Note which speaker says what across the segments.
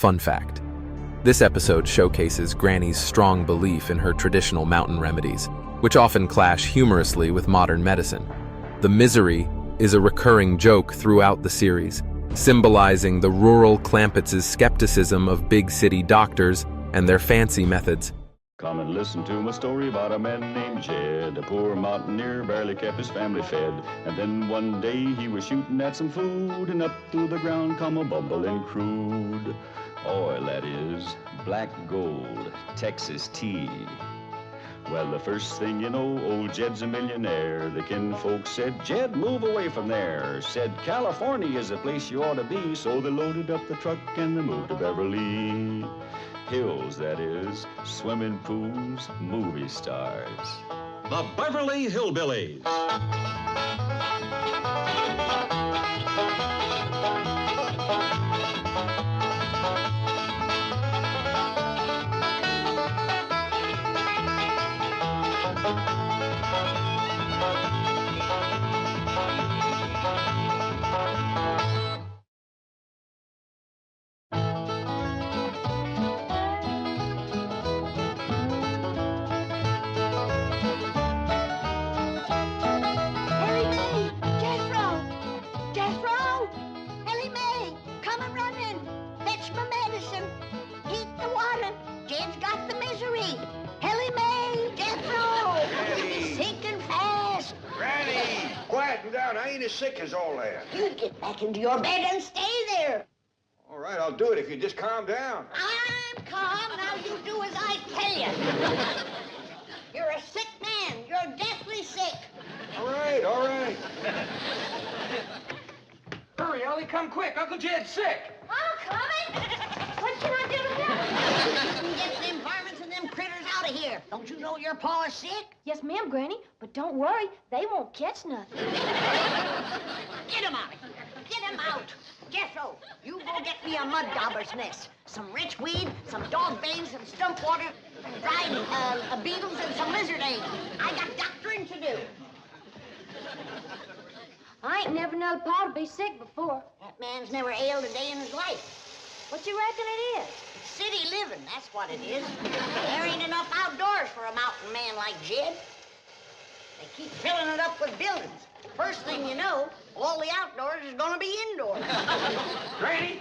Speaker 1: Fun fact: this episode showcases Granny's strong belief in her traditional mountain remedies, which often clash humorously with modern medicine. The misery is a recurring joke throughout the series, symbolizing the rural Clampetts' skepticism of big city doctors and their fancy methods.
Speaker 2: Come and listen to my story about a man named Jed. A poor mountaineer barely kept his family fed. And then one day he was shooting at some food, and up through the ground come a bubbling crude oil, that is, black gold, Texas tea. Well, the first thing you know, old Jed's a millionaire. The kinfolk said, Jed, move away from there. Said, California is the place you ought to be. So they loaded up the truck and they moved to Beverly Hills, that is, swimming pools, movie stars.
Speaker 3: The Beverly Hillbillies.
Speaker 4: I ain't as sick as all that.
Speaker 5: You get back into your bed and stay there.
Speaker 4: All right, I'll do it if you just calm down.
Speaker 5: I'm calm. Now you do as I tell you. You're a sick man. You're deathly sick.
Speaker 4: All right, all right.
Speaker 6: Hurry, Ellie, come quick. Uncle Jed's sick.
Speaker 5: I'm coming. What can I do to help? Get them varmints and them critters out of here. Don't you know your pa is sick?
Speaker 7: Yes, ma'am, Granny, but don't worry, they won't catch nothing.
Speaker 5: Get him out of here. Get him out. Jethro, you go get me a mud dauber's nest, some rich weed, some dog bane, some stump water, dried beetles, and some lizard eggs. I got doctoring to do.
Speaker 7: I ain't never known Pa to be sick before.
Speaker 5: That man's never ailed a day in his life.
Speaker 7: What you reckon it is?
Speaker 5: City living, that's what it is. There ain't enough outdoors for a mountain man like Jed. They keep filling it up with buildings. First thing you know, all the outdoors is gonna be indoors.
Speaker 6: Granny!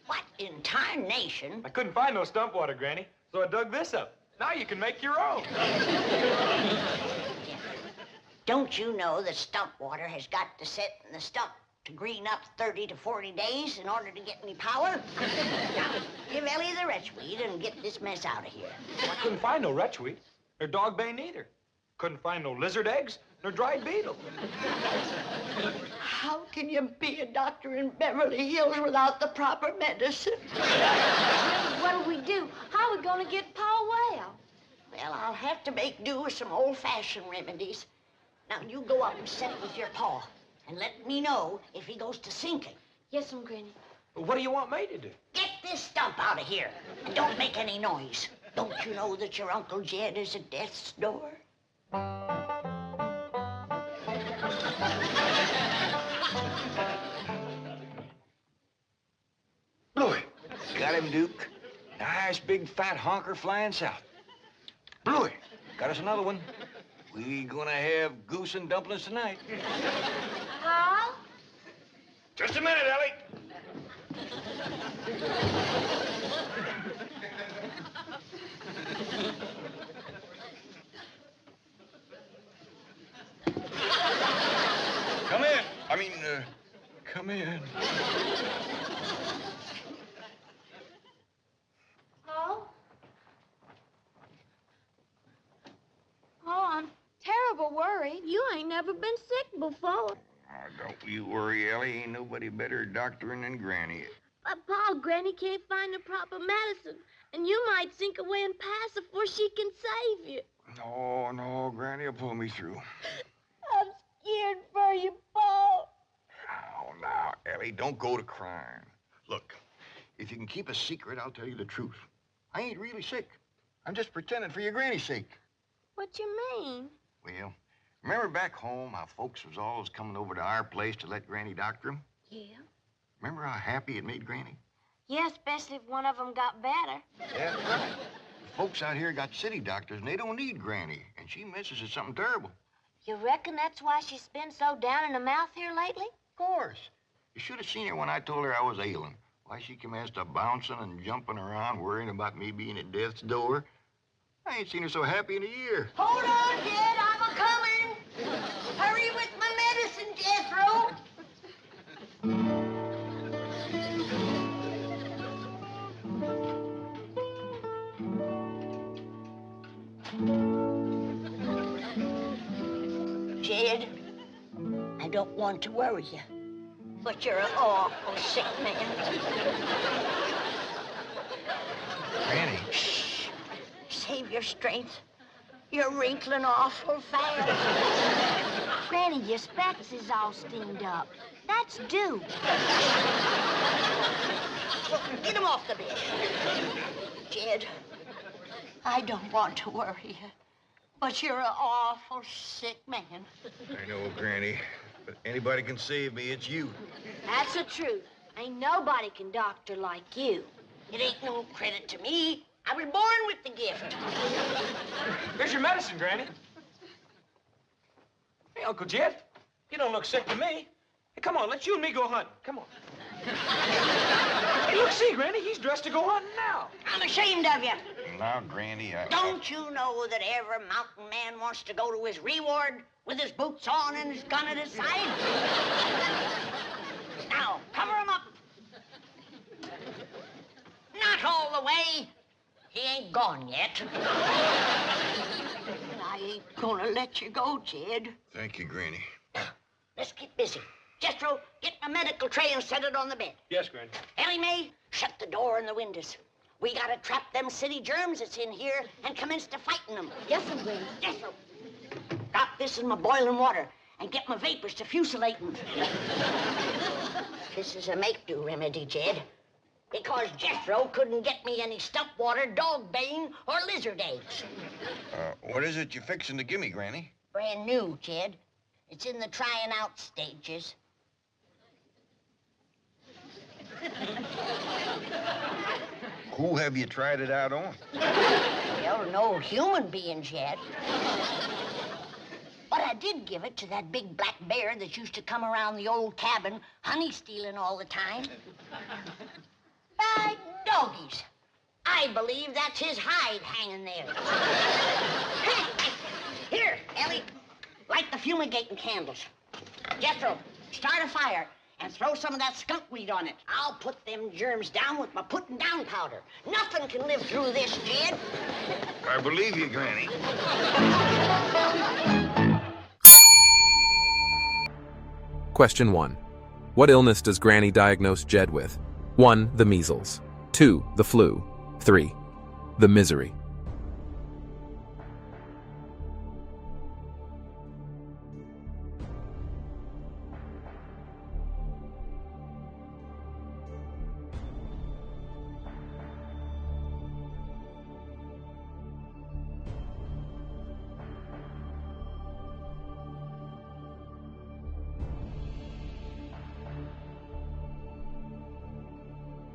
Speaker 5: What in tarnation?
Speaker 6: I couldn't find no stump water, Granny, so I dug this up. Now you can make your own.
Speaker 5: Don't you know that stump water has got to sit in the stump to green up 30 to 40 days in order to get any power? Now, give Ellie the retchweed and get this mess out of here.
Speaker 6: I couldn't find no retchweed, nor dog bane either. Couldn't find no lizard eggs, nor dried beetle.
Speaker 5: How can you be a doctor in Beverly Hills without the proper medicine?
Speaker 7: What'll we do? How are we gonna get Pa well?
Speaker 5: Well, I'll have to make do with some old-fashioned remedies. Now, you go up and settle with your pa, and let me know if he goes to sinking.
Speaker 7: Yes, ma'am, Granny.
Speaker 6: What do you want me to do?
Speaker 5: Get this stump out of here, and don't make any noise. Don't you know that your Uncle Jed is at death's door?
Speaker 4: Bluey. Got him, Duke. Nice big fat honker flying south. Bluey. Got us another one. We gonna have goose and dumplings tonight.
Speaker 7: Pa?
Speaker 4: Just a minute, Ellie. Come in. Come in.
Speaker 7: Pa? Pa, I'm terrible worried. You ain't never been sick before.
Speaker 4: Don't you worry, Ellie. Ain't nobody better at doctoring than Granny.
Speaker 7: But Pa, Granny can't find the proper medicine, and you might sink away and pass before she can save you.
Speaker 4: No, Granny will pull me through.
Speaker 7: I'm scared for you, Pa.
Speaker 4: Oh, now, Ellie, don't go to crying. Look, if you can keep a secret, I'll tell you the truth. I ain't really sick. I'm just pretending for your granny's sake.
Speaker 7: What you mean?
Speaker 4: Well, remember back home how folks was always coming over to our place to let Granny doctor 'em?
Speaker 7: Yeah.
Speaker 4: Remember how happy it made Granny?
Speaker 7: Yeah, especially if one of them got better.
Speaker 4: That's right. Folks out here got city doctors, and they don't need Granny, and she misses is something terrible.
Speaker 7: You reckon that's why she's been so down in the mouth here lately?
Speaker 4: Of course. You should have seen her when I told her I was ailing. Why, she commenced to bouncing and jumping around, worrying about me being at death's door. I ain't seen her so happy in a year.
Speaker 5: Hold on, Jed, I'm a-coming. Hurry with my medicine, Jethro. Jed, I don't want to worry you, but you're an awful sick man.
Speaker 4: Granny.
Speaker 5: Shh. Save your strength. You're wrinkling awful fast.
Speaker 7: Granny, your specs is all steamed up. That's due.
Speaker 5: Well, get him off the bed. Jed, I don't want to worry you, but you're an awful sick man.
Speaker 4: I know, Granny, but anybody can save me, it's you.
Speaker 7: That's the truth. Ain't nobody can doctor like you.
Speaker 5: It ain't no credit to me. I was born with the gift.
Speaker 6: Here's your medicine, Granny. Hey, Uncle Jed, you don't look sick to me. Hey, come on, let's you and me go hunting. Come on. Hey, look, see, Granny, he's dressed to go hunting now.
Speaker 5: I'm ashamed of you.
Speaker 4: Now, Granny,
Speaker 5: Don't you know that every mountain man wants to go to his reward with his boots on and his gun at his side? Now, cover him up. Not all the way. He ain't gone yet. I ain't gonna let you go, Jed.
Speaker 4: Thank you, Granny.
Speaker 5: Let's get busy. Jethro, get my medical tray and set it on the bed.
Speaker 6: Yes, Granny.
Speaker 5: Ellie Mae, shut the door and the windows. We gotta trap them city germs that's in here and commence to fighting them.
Speaker 7: Yes, I'm Granny.
Speaker 5: Jethro, drop this in my boiling water and get my vapors to fusilating. This is a make-do remedy, Jed. Because Jethro couldn't get me any stump water, dog bane, or lizard eggs.
Speaker 4: What is it you're fixing to give me, Granny?
Speaker 5: Brand new, Jed. It's in the trying out stages.
Speaker 4: Who have you tried it out on?
Speaker 5: Well, no human beings yet. But I did give it to that big black bear that used to come around the old cabin honey stealing all the time. By doggies. I believe that's his hide hanging there. Here, Ellie, light the fumigating candles. Jethro, start a fire and throw some of that skunk weed on it. I'll put them germs down with my putting down powder. Nothing can live through this, Jed.
Speaker 4: I believe you, Granny.
Speaker 1: Question 1. What illness does Granny diagnose Jed with? 1. The measles. 2. The flu. 3. The misery.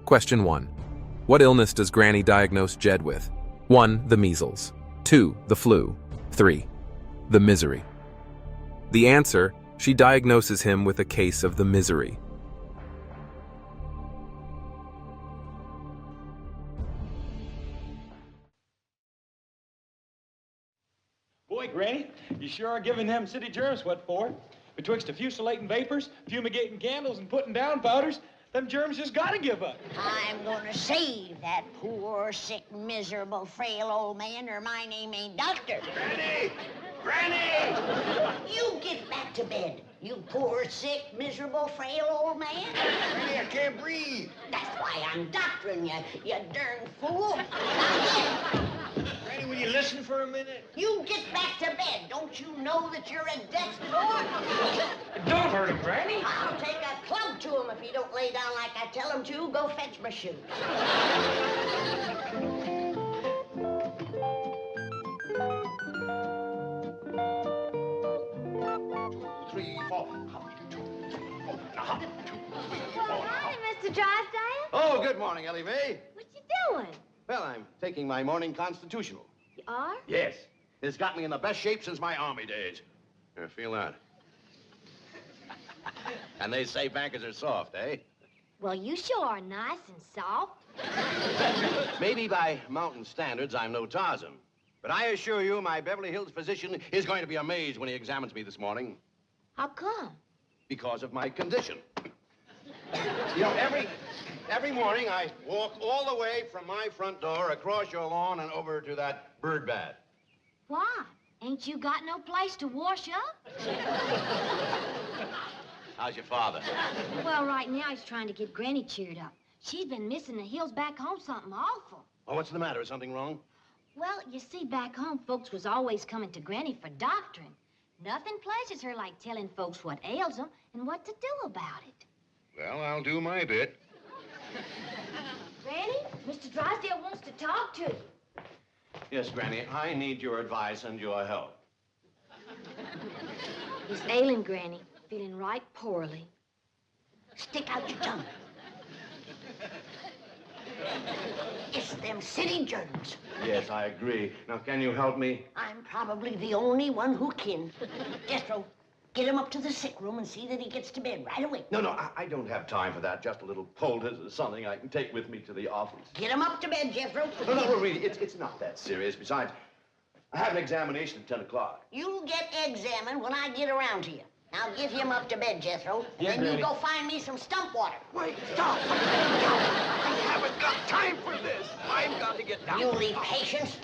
Speaker 1: Question 1. What illness does Granny diagnose Jed with? 1. The measles. 2. The flu. 3. The misery. The answer, she diagnoses him with a case of the misery.
Speaker 6: Boy, Granny, you sure are giving them city germs what for. Betwixt fusilating vapors, fumigating candles, and putting down powders, them germs just gotta give up.
Speaker 5: I'm gonna save that poor, sick, miserable, frail old man, or my name ain't Doctor.
Speaker 4: Granny! Granny!
Speaker 5: You get back to bed, you poor, sick, miserable, frail old man.
Speaker 4: Granny, I can't breathe.
Speaker 5: That's why I'm doctoring you, you darn fool.
Speaker 4: Granny, will you listen for a minute?
Speaker 5: You get back to bed. Don't you know that you're at death's door?
Speaker 6: Don't hurt him, Granny.
Speaker 5: I'll take a club to him if he don't lay down like I tell him to. Go fetch my shoes.
Speaker 4: 3, 4. Hop, 2, 3, 4. Hop, 2, 3, 4.
Speaker 7: Wait a Mr. Drysdale?
Speaker 8: Oh, good morning, Ellie Mae.
Speaker 7: What you doing?
Speaker 8: Well, I'm taking my morning constitutional.
Speaker 7: You are?
Speaker 8: Yes. It's got me in the best shape since my army days. Here, feel that. And they say bankers are soft, eh?
Speaker 7: Well, you sure are nice and soft.
Speaker 8: Maybe by mountain standards, I'm no Tarzan. But I assure you, my Beverly Hills physician is going to be amazed when he examines me this morning.
Speaker 7: How come?
Speaker 8: Because of my condition. You know, every morning I walk all the way from my front door across your lawn and over to that bird bath.
Speaker 7: Why? Ain't you got no place to wash up?
Speaker 8: How's your father?
Speaker 7: Well, right now he's trying to get Granny cheered up. She's been missing the hills back home something awful.
Speaker 8: Oh, what's the matter? Is something wrong?
Speaker 7: Well, you see, back home, folks was always coming to Granny for doctoring. Nothing pleasures her like telling folks what ails them and what to do about it.
Speaker 8: Well, I'll do my bit.
Speaker 7: Granny, Mr. Drysdale wants to talk to you.
Speaker 8: Yes, Granny, I need your advice and your help.
Speaker 7: He's ailing, Granny, feeling right poorly.
Speaker 5: Stick out your tongue. It's them city germs.
Speaker 8: Yes, I agree. Now, can you help me?
Speaker 5: I'm probably the only one who can. Jethro, get him up to the sick room and see that he gets to bed right away.
Speaker 8: No, I don't have time for that. Just a little poultice or something I can take with me to the office.
Speaker 5: Get him up to bed, Jethro.
Speaker 8: No, really, it's not that serious. Besides, I have an examination at 10 o'clock.
Speaker 5: You'll get examined when I get around to you. Now give him up to bed, Jethro.
Speaker 8: Yes,
Speaker 5: then you
Speaker 8: Granny.
Speaker 5: go find me some stump water.
Speaker 8: Wait, stop! I haven't got time for this. I've got to get down.
Speaker 5: You need patience.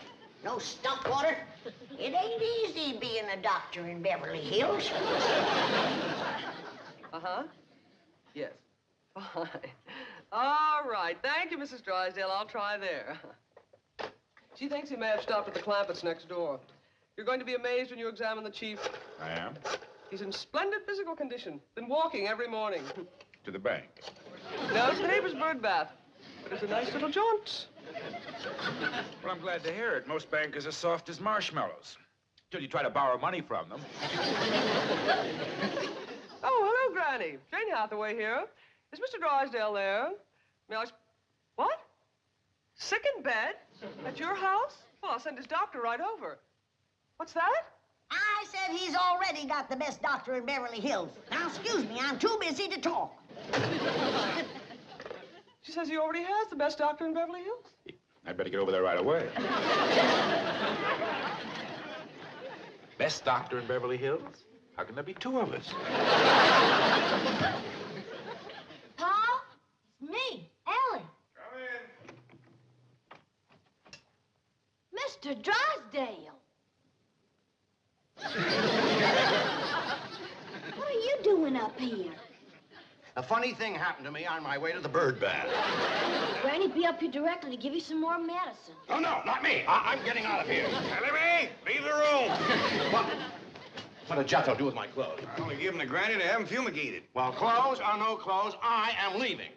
Speaker 5: No stump water. It ain't easy being a doctor in Beverly Hills.
Speaker 9: Uh-huh. Yes. Fine. All right. Thank you, Mrs. Drysdale. I'll try there. She thinks he may have stopped at the Clampetts next door. You're going to be amazed when you examine the chief.
Speaker 10: I am?
Speaker 9: He's in splendid physical condition. Been walking every morning.
Speaker 10: To the bank.
Speaker 9: No, it's the neighbor's bird bath. But it's a nice little jaunt.
Speaker 10: Well, I'm glad to hear it. Most bankers are soft as marshmallows. Till you try to borrow money from them.
Speaker 9: Oh, hello, Granny. Jane Hathaway here. Is Mr. Drysdale there? May I... What? Sick in bed? At your house? Well, I'll send his doctor right over. What's that?
Speaker 5: I said he's already got the best doctor in Beverly Hills. Now, excuse me, I'm too busy to talk.
Speaker 9: She says he already has the best doctor in Beverly Hills.
Speaker 10: I'd better get over there right away. Best doctor in Beverly Hills? How can there be two of us?
Speaker 7: Pa, it's me, Ellen.
Speaker 10: Come in.
Speaker 7: Mr. Drysdale. What are you doing up here?
Speaker 8: A funny thing happened to me on my way to the bird bath.
Speaker 7: Granny be up here directly to give you some more medicine.
Speaker 8: Oh, no, not me. I'm getting out of here.
Speaker 4: Ellie, leave the room.
Speaker 8: What did Jethro do with my clothes?
Speaker 4: I only give them to Granny to have them fumigated.
Speaker 8: Well, clothes or no clothes, I am leaving.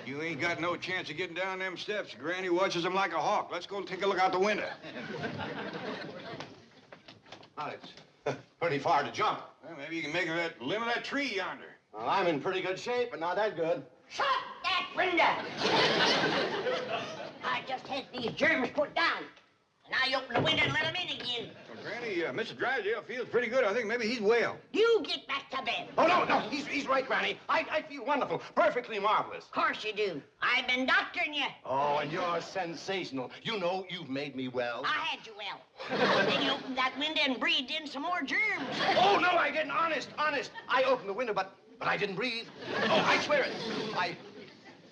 Speaker 4: You ain't got no chance of getting down them steps. Granny watches them like a hawk. Let's go take a look out the window.
Speaker 8: Well, it's pretty far to jump.
Speaker 4: Well, maybe you can make her that limb of that tree yonder.
Speaker 8: Well, I'm in pretty good shape, but not that good.
Speaker 5: Shut that window! I just had these germs put down. Now you open the window and let them in again.
Speaker 4: Well, Granny, Mr. Drysdale feels pretty good. I think maybe he's well.
Speaker 5: You get back to bed.
Speaker 8: Oh, no, he's right, Granny. I feel wonderful, perfectly marvelous.
Speaker 5: Of course you do. I've been doctoring you.
Speaker 8: Oh, and you're sensational. You know you've made me well.
Speaker 5: I had you well. Then you opened that window and breathed in some more germs.
Speaker 8: Oh, no, I didn't. Honest. I opened the window, but I didn't breathe. Oh, I swear it. I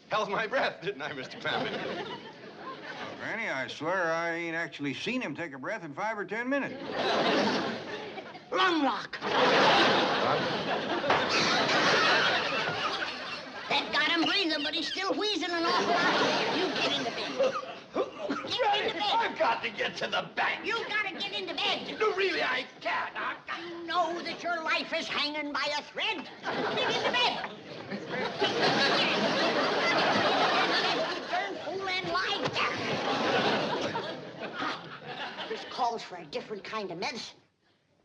Speaker 8: held my breath, didn't I, Mr. Clampett?
Speaker 4: Granny, I swear I ain't actually seen him take a breath in 5 or 10 minutes.
Speaker 5: Lung lock. That got him breathing, but he's still wheezing an awful lot. You get into bed. Get into bed.
Speaker 8: I've got to get to the bank.
Speaker 5: You gotta get into bed.
Speaker 8: No, really, I can't.
Speaker 5: You know that your life is hanging by a thread. Get into bed. You darn fool and lie down. This calls for a different kind of medicine.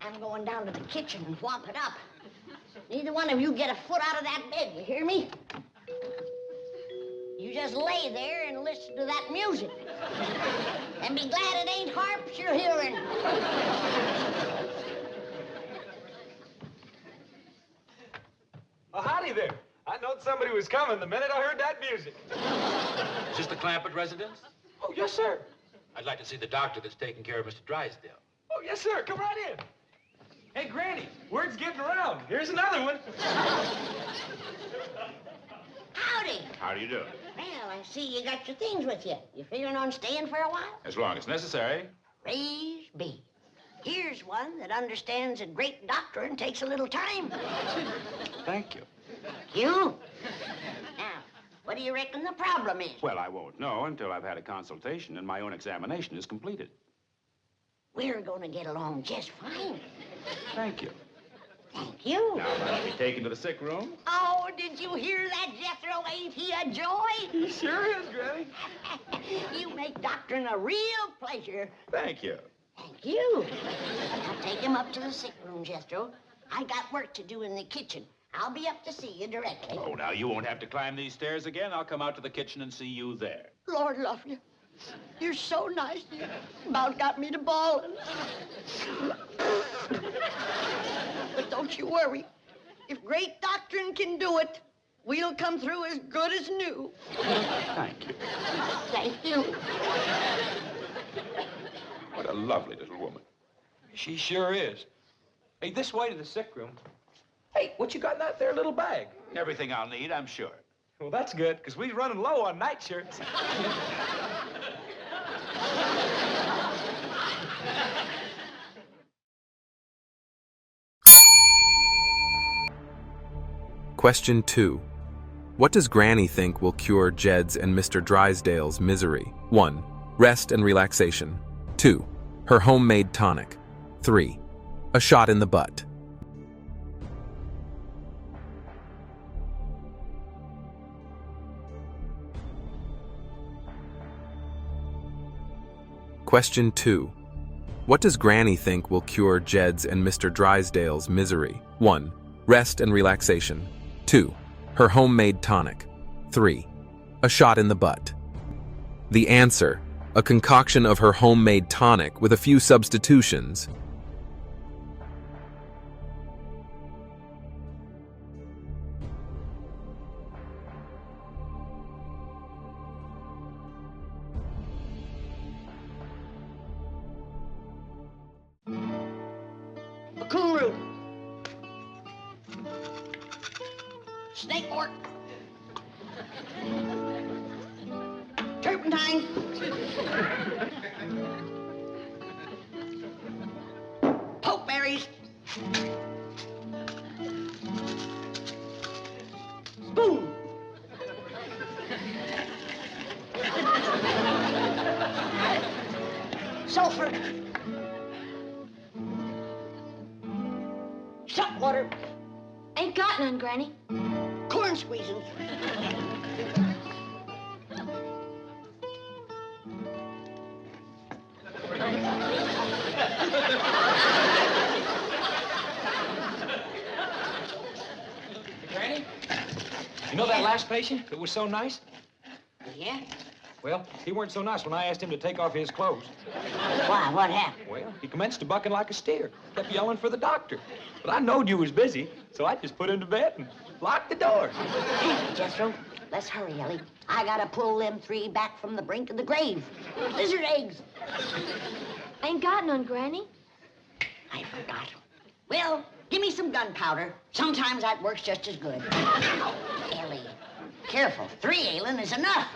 Speaker 5: I'm going down to the kitchen and whomp it up. Neither one of you get a foot out of that bed, you hear me? You just lay there and listen to that music. And be glad it ain't harps you're hearing.
Speaker 6: Oh, howdy there. I knowed somebody was coming the minute I heard that music.
Speaker 11: Is this the Clampett residence?
Speaker 6: Oh, yes, sir.
Speaker 11: I'd like to see the doctor that's taking care of Mr. Drysdale.
Speaker 6: Oh, yes, sir. Come right in. Hey, Granny, word's getting around. Here's another one.
Speaker 5: Howdy.
Speaker 10: How do you do?
Speaker 5: Well, I see you got your things with you. You figuring on staying for a while?
Speaker 10: As long as necessary.
Speaker 5: Praise be. Here's one that understands a great doctor and takes a little time.
Speaker 10: Thank you.
Speaker 5: You? Now, what do you reckon the problem is?
Speaker 10: Well, I won't know until I've had a consultation and my own examination is completed.
Speaker 5: We're going to get along just fine.
Speaker 10: Thank you.
Speaker 5: Thank you.
Speaker 10: Now, I'll be taken to the sick room.
Speaker 5: Oh, did you hear that, Jethro? Ain't he a joy?
Speaker 6: He sure is, Granny.
Speaker 5: You make doctoring a real pleasure.
Speaker 10: Thank you.
Speaker 5: Thank you. Now take him up to the sick room, Jethro. I got work to do in the kitchen. I'll be up to see you directly.
Speaker 10: Oh, now, you won't have to climb these stairs again. I'll come out to the kitchen and see you there.
Speaker 5: Lord love you. You're so nice. You about got me to bawling. But don't you worry. If great doctrine can do it, we'll come through as good as new.
Speaker 10: Thank you.
Speaker 5: Thank you.
Speaker 10: What a lovely little woman.
Speaker 6: She sure is. Hey, this way to the sick room. Hey, what you got in that there little bag?
Speaker 10: Everything I'll need, I'm sure.
Speaker 6: Well, that's good, because we're running low on nightshirts.
Speaker 1: Question 2. What does Granny think will cure Jed's and Mr. Drysdale's misery? 1. Rest and relaxation. 2. Her homemade tonic. 3. A shot in the butt. Question 2. What does Granny think will cure Jed's and Mr. Drysdale's misery? 1. Rest and relaxation. 2. Her homemade tonic. 3. A shot in the butt. The answer: a concoction of her homemade tonic with a few substitutions.
Speaker 5: Cool root. Snake wort. Turpentine. Pokeberries. Spoon. Sulfur. Salt water.
Speaker 7: Ain't got none, Granny.
Speaker 5: Corn squeezins.
Speaker 6: Granny, you know that last patient that was so nice?
Speaker 5: Yeah?
Speaker 6: Well, he weren't so nice when I asked him to take off his clothes.
Speaker 5: Why? What happened?
Speaker 6: Well, he commenced to bucking like a steer. Kept yelling for the doctor. But I knowed you was busy, so I just put him to bed and locked the door.
Speaker 5: Jethro, let's hurry, Ellie. I gotta pull them 3 back from the brink of the grave. Lizard eggs.
Speaker 7: Ain't got none, Granny.
Speaker 5: I forgot. Well, give me some gunpowder. Sometimes that works just as good. Ellie, careful. 3 ailing is enough.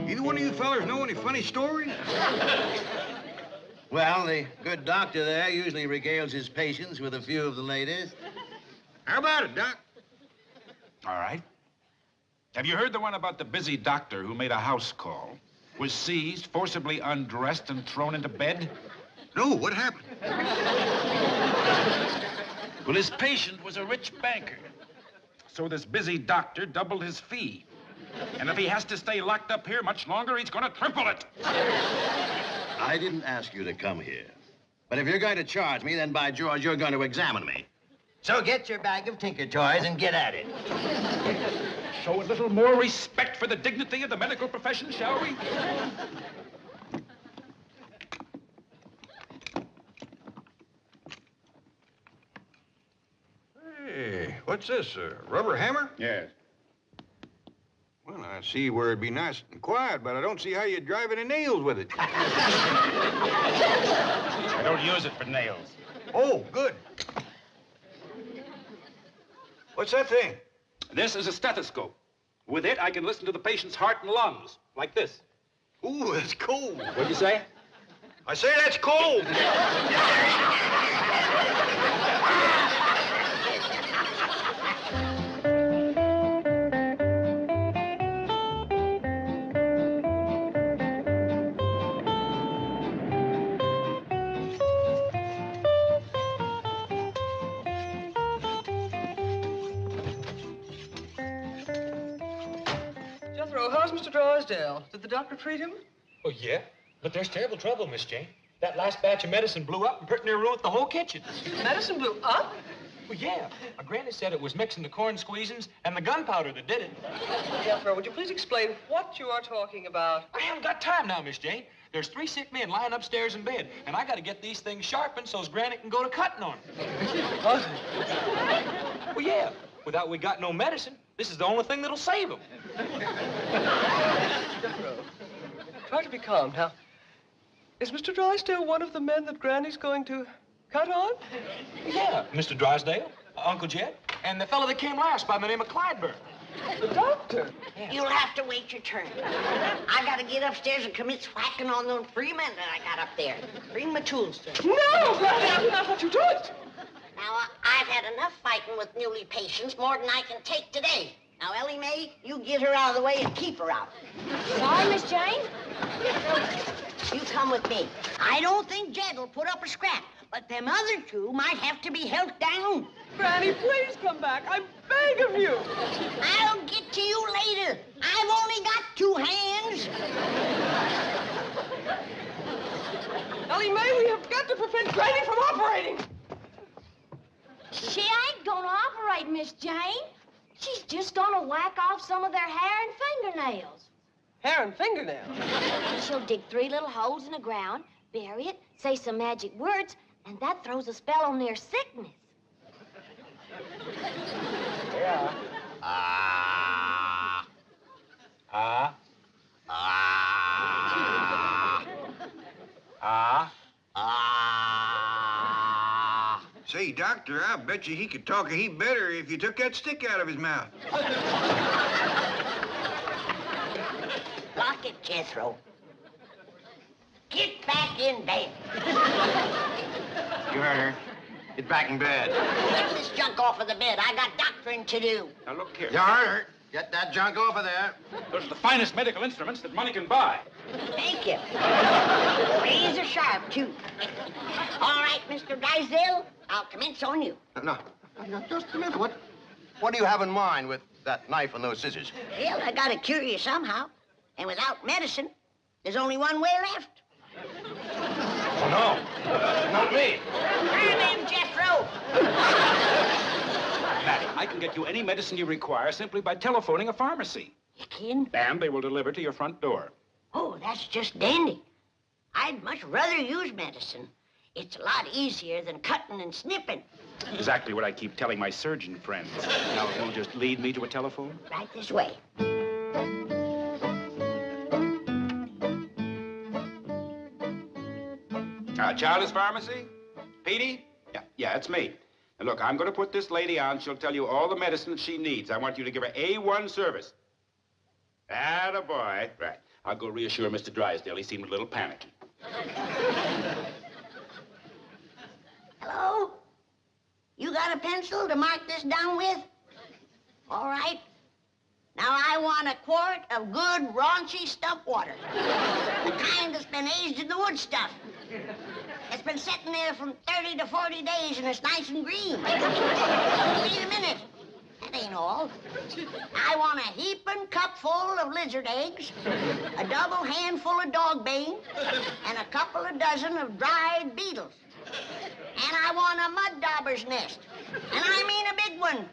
Speaker 8: Either one of you fellers know any funny stories? Well, the good doctor there usually regales his patients with a few of the latest. How about it, Doc?
Speaker 10: All right. Have you heard the one about the busy doctor who made a house call, was seized, forcibly undressed, and thrown into bed?
Speaker 8: No, what happened?
Speaker 10: Well, his patient was a rich banker. So this busy doctor doubled his fee. And if he has to stay locked up here much longer, he's going to triple it.
Speaker 8: I didn't ask you to come here. But if you're going to charge me, then by George, you're going to examine me. So get your bag of Tinker Toys and get at it.
Speaker 10: Show a little more respect for the dignity of the medical profession, shall we?
Speaker 4: Hey, what's this, a rubber hammer?
Speaker 10: Yes.
Speaker 4: Well, I see where it'd be nice and quiet, but I don't see how you'd drive any nails with it.
Speaker 10: I don't use it for nails.
Speaker 4: Oh, good. What's that thing?
Speaker 11: This is a stethoscope. With it, I can listen to the patient's heart and lungs, like this.
Speaker 4: Ooh, that's cold.
Speaker 11: What'd you say?
Speaker 4: I say that's cold.
Speaker 9: Jethro, how's Mr. Drysdale? Did the doctor treat him?
Speaker 6: Oh, yeah? But there's terrible trouble, Miss Jane. That last batch of medicine blew up and pretty near ruined the whole kitchen.
Speaker 9: Medicine blew up?
Speaker 6: Well, yeah. My granny said it was mixing the corn squeezins and the gunpowder that did it.
Speaker 9: Jethro, would you please explain what you are talking about?
Speaker 6: I haven't got time now, Miss Jane. There's 3 sick men lying upstairs in bed, and I got to get these things sharpened so's Granny can go to cutting on them.
Speaker 9: What?
Speaker 6: Well, yeah. Without we got no medicine, this is the only thing that'll save them.
Speaker 9: Jethro, try to be calm. Now, is Mr. Drysdale one of the men that Granny's going to cut on?
Speaker 6: Yeah, Mr. Drysdale, Uncle Jed, and the fellow that came last by the name of Clydeburn.
Speaker 9: The doctor?
Speaker 5: You'll have to wait your turn. I gotta get upstairs and commit swacking on those 3 men that I got up there. Bring my tools to them.
Speaker 9: No, Granny, I will not let you do it.
Speaker 5: Now, I've had enough fighting with muley patients, more than I can take today. Now, Ellie Mae, you get her out of the way and keep her out.
Speaker 7: Sorry, Miss Jane.
Speaker 5: You come with me. I don't think Jed will put up a scrap, but them other 2 might have to be held down.
Speaker 9: Granny, please come back. I beg of you.
Speaker 5: I'll get to you later. I've only got 2 hands.
Speaker 9: Ellie Mae, we have got to prevent Granny from operating.
Speaker 7: She ain't gonna operate, Miss Jane. She's just gonna whack off some of their hair and fingernails.
Speaker 9: Hair and fingernails?
Speaker 7: She'll dig 3 little holes in the ground, bury it, say some magic words, and that throws a spell on their sickness.
Speaker 6: Yeah.
Speaker 8: Ah.
Speaker 6: Ah.
Speaker 8: Ah.
Speaker 6: Ah.
Speaker 8: Ah.
Speaker 4: Say, Doctor, I bet you he could talk a heap better if you took that stick out of his mouth.
Speaker 5: Lock it, Jethro. Get back in bed.
Speaker 8: You heard her. Get back in bed.
Speaker 5: Get this junk off of the bed. I got doctoring to do.
Speaker 10: Now, look here.
Speaker 8: You heard her. Get that junk over there.
Speaker 10: Those are the finest medical instruments that money can buy.
Speaker 5: Thank you. Razor sharp, too. All right, Mr. Drysdale, I'll commence on you.
Speaker 8: No, just a minute. What do you have in mind with that knife and those scissors?
Speaker 5: Well, I gotta cure you somehow. And without medicine, there's only one way left.
Speaker 8: Oh, no. Not me.
Speaker 5: Turn in, Jethro.
Speaker 10: Matty, I can get you any medicine you require simply by telephoning a pharmacy.
Speaker 5: You can?
Speaker 10: And they will deliver to your front door.
Speaker 5: Oh, that's just dandy. I'd much rather use medicine. It's a lot easier than cutting and snipping.
Speaker 10: Exactly what I keep telling my surgeon friends. Now, if you'll just lead me to a telephone.
Speaker 5: Right this way.
Speaker 10: Child's Pharmacy? Petey? Yeah, it's me. And look, I'm going to put this lady on. She'll tell you all the medicine she needs. I want you to give her A1 service. Attaboy. Right. I'll go reassure Mr. Drysdale. He seemed a little panicky.
Speaker 5: Hello? You got a pencil to mark this down with? All right. Now, I want a quart of good, raunchy stump water. The kind that's been aged in the wood stuff. It's been sitting there from 30 to 40 days, and it's nice and green. Wait a minute. That ain't and all. I want a heaping cupful of lizard eggs, a double handful of dog bane, and a couple of dozen of dried beetles. And I want a mud dauber's nest. And I mean a big one.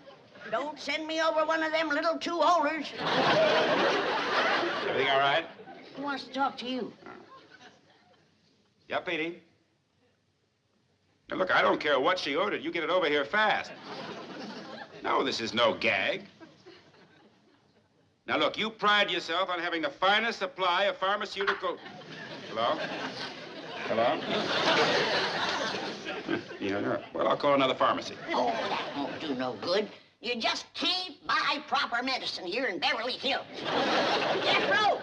Speaker 5: Don't send me over one of them little two-holers.
Speaker 10: Everything all right?
Speaker 5: Who wants to talk to you?
Speaker 10: Yeah, Petey. Now, look, I don't care what she ordered. You get it over here fast. No, this is no gag. Now, look, you pride yourself on having the finest supply of pharmaceutical... Hello? Hello? Yeah, no. Well, I'll call another pharmacy.
Speaker 5: Oh, that won't do no good. You just can't buy proper medicine here in Beverly Hills. Jethro!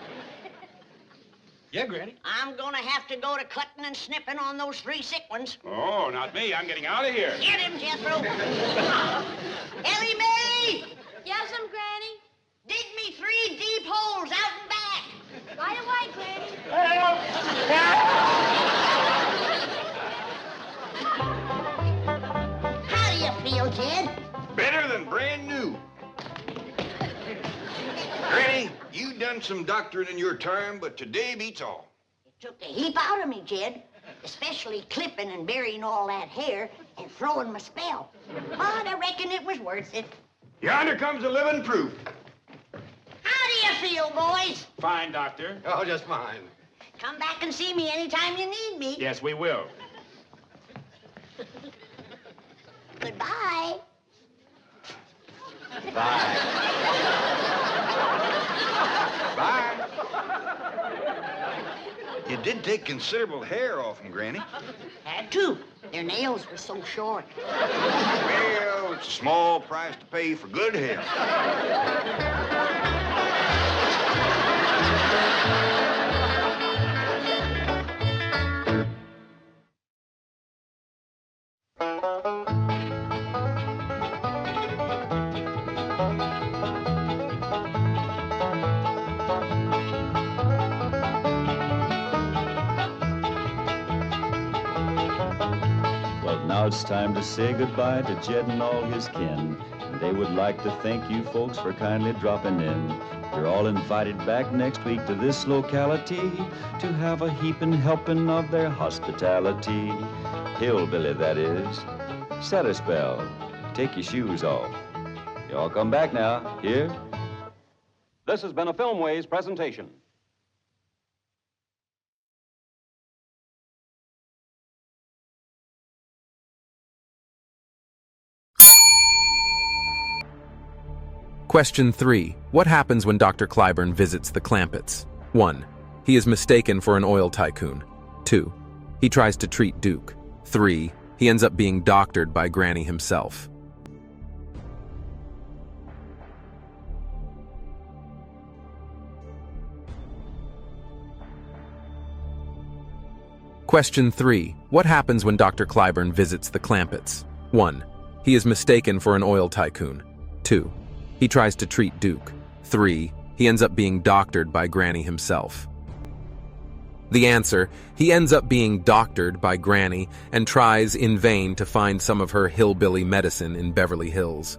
Speaker 6: Yeah, Granny?
Speaker 5: I'm gonna have to go to cutting and snipping on those 3 sick ones.
Speaker 10: Oh, not me. I'm getting out of here.
Speaker 5: Get him, Jethro. Ellie Mae!
Speaker 7: Yes'm, Granny.
Speaker 5: Dig me 3 deep holes out and back.
Speaker 7: Right away, Granny.
Speaker 5: How do you feel, Jed?
Speaker 4: Better than brand new. Granny, you done some doctoring in your time, but today beats all.
Speaker 5: It took a heap out of me, Jed. Especially clipping and burying all that hair and throwing my spell. But I reckon it was worth it.
Speaker 4: Yonder comes a living proof.
Speaker 5: How do you feel, boys?
Speaker 10: Fine, Doctor.
Speaker 8: Oh, just fine.
Speaker 5: Come back and see me anytime you need me.
Speaker 10: Yes, we will.
Speaker 5: Goodbye.
Speaker 8: Bye.
Speaker 4: Bye. You did take considerable hair off them, Granny.
Speaker 5: Had to. Their nails were so short.
Speaker 4: Well, it's a small price to pay for good hair.
Speaker 2: Now it's time to say goodbye to Jed and all his kin. And they would like to thank you folks for kindly dropping in. You're all invited back next week to this locality to have a heaping helping of their hospitality. Hillbilly, that is. Set a spell. Take your shoes off. Y'all come back now. Here?
Speaker 11: This has been a Filmways presentation.
Speaker 1: Question 3. What happens when Dr. Clyburn visits the Clampetts? 1. He is mistaken for an oil tycoon. 2. He tries to treat Duke. 3. He ends up being doctored by Granny himself. Question 3. What happens when Dr. Clyburn visits the Clampetts? 1. He is mistaken for an oil tycoon. 2. He tries to treat Duke. 3. He ends up being doctored by Granny himself. The answer: he ends up being doctored by Granny and tries in vain to find some of her hillbilly medicine in Beverly Hills.